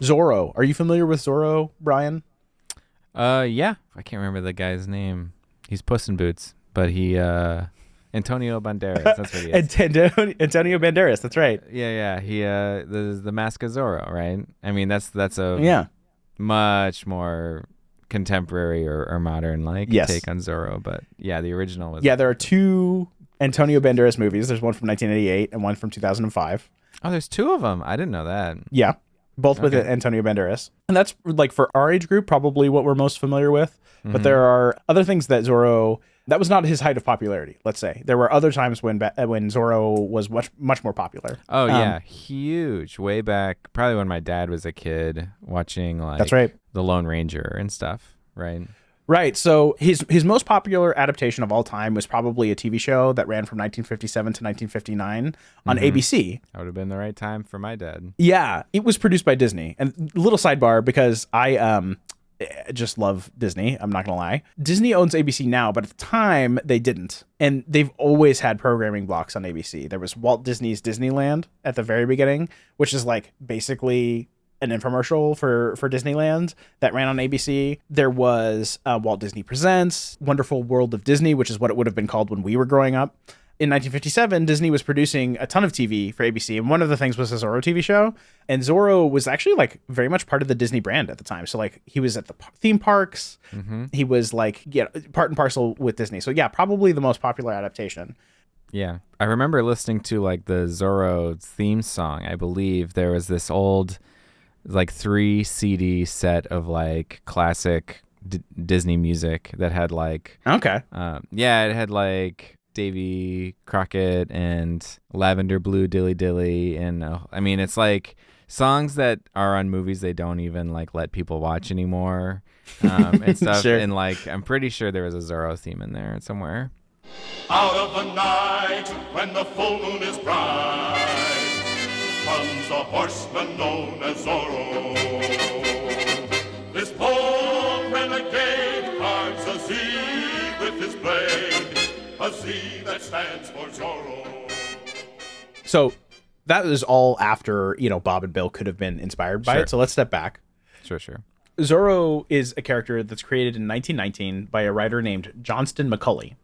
Zorro. Are you familiar with Zorro, Brian? Yeah. I can't remember the guy's name. He's Puss in Boots, but Antonio Banderas. That's what he is. Antonio Banderas. That's right. Yeah. He the Mask of Zorro, right? I mean, that's a Yeah. much more contemporary or modern Yes. take on Zorro, but yeah, the original was. Yeah, there are two Antonio Banderas movies. There's one from 1988 and one from 2005. Oh, there's two of them. I didn't know that. Yeah, both with Okay. Antonio Banderas. And that's like for our age group, probably what we're most familiar with. But there are other things that Zorro, that was not his height of popularity, let's say. There were other times when Zorro was much more popular. Oh yeah, huge. Way back, probably when my dad was a kid, watching That's right. The Lone Ranger and stuff, right? Right. So his most popular adaptation of all time was probably a TV show that ran from 1957 to 1959 on ABC. That would have been the right time for my dad. Yeah, it was produced by Disney. And little sidebar, because I just love Disney, I'm not gonna lie. Disney owns ABC now, but at the time they didn't. And they've always had programming blocks on ABC. There was Walt Disney's Disneyland at the very beginning, which is like basically an infomercial for Disneyland that ran on ABC. There was Walt Disney Presents, Wonderful World of Disney, which is what it would have been called when we were growing up. In 1957, Disney was producing a ton of TV for ABC, and one of the things was a Zorro TV show. And Zorro was actually like very much part of the Disney brand at the time. So like he was at the theme parks. He was like part and parcel with Disney. So yeah, probably the most popular adaptation. Yeah, I remember listening to like the Zorro theme song. I believe there was this old, like 3 CD set of like classic Disney music that had like Okay. it had like Davy Crockett and Lavender Blue Dilly Dilly, and I mean it's like songs that are on movies they don't even like let people watch anymore, and stuff. Sure. And like I'm pretty sure there was a Zorro theme in there somewhere. Out of the night, when the full moon is bright, comes a horseman known as Zorro. This bold renegade carves a Z with his blade, a Z that stands for Zorro. So that was all after, Bob and Bill could have been inspired by Sure. it. So let's step back. Sure. Zorro is a character that's created in 1919 by a writer named Johnston McCulley,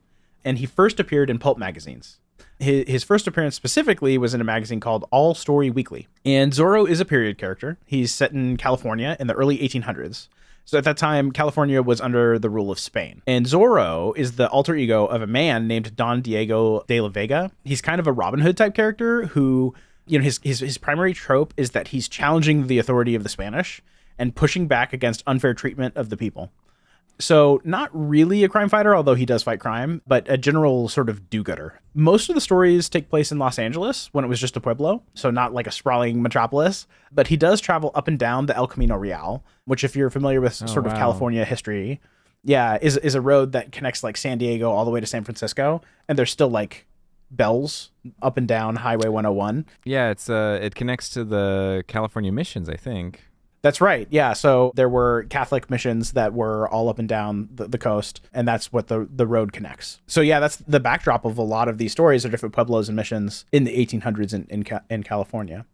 and he first appeared in pulp magazines. His first appearance specifically was in a magazine called All Story Weekly. And Zorro is a period character. He's set in California in the early 1800s. So at that time, California was under the rule of Spain. And Zorro is the alter ego of a man named Don Diego de la Vega. He's kind of a Robin Hood type character who, his primary trope is that he's challenging the authority of the Spanish and pushing back against unfair treatment of the people. So not really a crime fighter, although he does fight crime, but a general sort of do-gooder. Most of the stories take place in Los Angeles when it was just a pueblo, so not like a sprawling metropolis, but he does travel up and down the El Camino Real, which if you're familiar with sort of wow. California history, is a road that connects like San Diego all the way to San Francisco, and there's still like bells up and down Highway 101. Yeah, it connects to the California missions, I think. That's right. Yeah. So there were Catholic missions that were all up and down the coast, and that's what the road connects. So yeah, that's the backdrop of a lot of these stories are different pueblos and missions in the 1800s in California.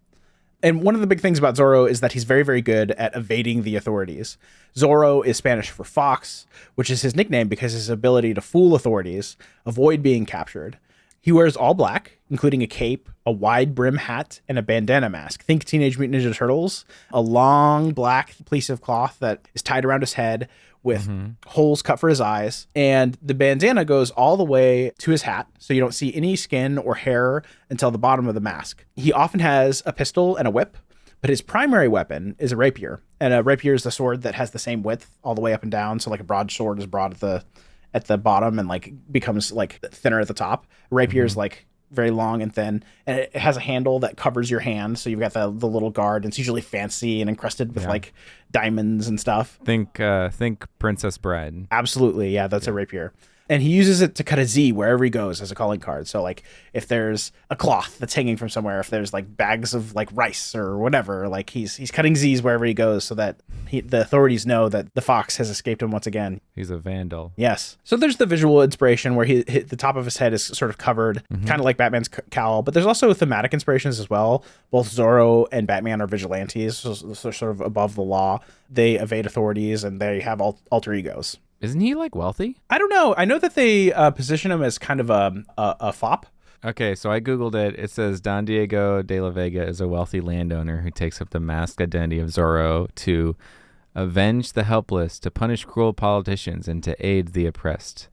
And one of the big things about Zorro is that he's very, very good at evading the authorities. Zorro is Spanish for fox, which is his nickname because his ability to fool authorities, avoid being captured. He wears all black, including a cape, a wide brim hat, and a bandana mask. Think Teenage Mutant Ninja Turtles. A long black piece of cloth that is tied around his head with holes cut for his eyes. And the bandana goes all the way to his hat, so you don't see any skin or hair until the bottom of the mask. He often has a pistol and a whip, but his primary weapon is a rapier. And a rapier is the sword that has the same width all the way up and down. So like a broadsword is broad at the bottom and like becomes like thinner at the top. Rapier is like very long and thin, and it has a handle that covers your hand. So you've got the little guard, and it's usually fancy and encrusted with like diamonds and stuff. Think Princess Bride. Absolutely. Yeah, that's a rapier. And he uses it to cut a Z wherever he goes as a calling card. So like if there's a cloth that's hanging from somewhere, if there's like bags of like rice or whatever, like he's cutting Z's wherever he goes so that the authorities know that the fox has escaped him once again. He's a vandal. Yes. So there's the visual inspiration where the top of his head is sort of covered, kind of like Batman's cowl, but there's also thematic inspirations as well. Both Zorro and Batman are vigilantes, so they're sort of above the law. They evade authorities and they have alter egos. Isn't he like wealthy? I don't know. I know that they position him as kind of a fop. Okay, so I Googled it. It says Don Diego de la Vega is a wealthy landowner who takes up the masked identity of Zorro to avenge the helpless, to punish cruel politicians, and to aid the oppressed.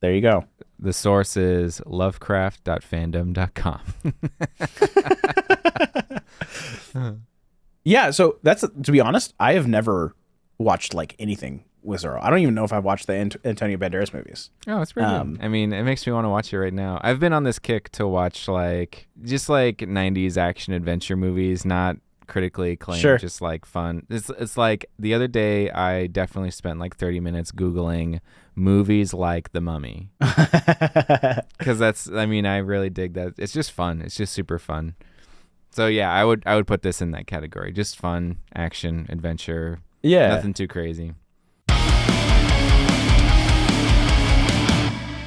There you go. The source is lovecraft.fandom.com. Yeah, so that's, to be honest, I have never watched like anything with Zorro. I don't even know if I've watched the Antonio Banderas movies. Oh, it's pretty good. I mean, it makes me want to watch it right now. I've been on this kick to watch like just like 90s action adventure movies, not critically acclaimed, Sure. just like fun. It's like the other day I definitely spent like 30 minutes Googling movies like The Mummy. Because I really dig that. It's just fun. It's just super fun. So yeah, I would put this in that category. Just fun, action, adventure. Yeah. Nothing too crazy.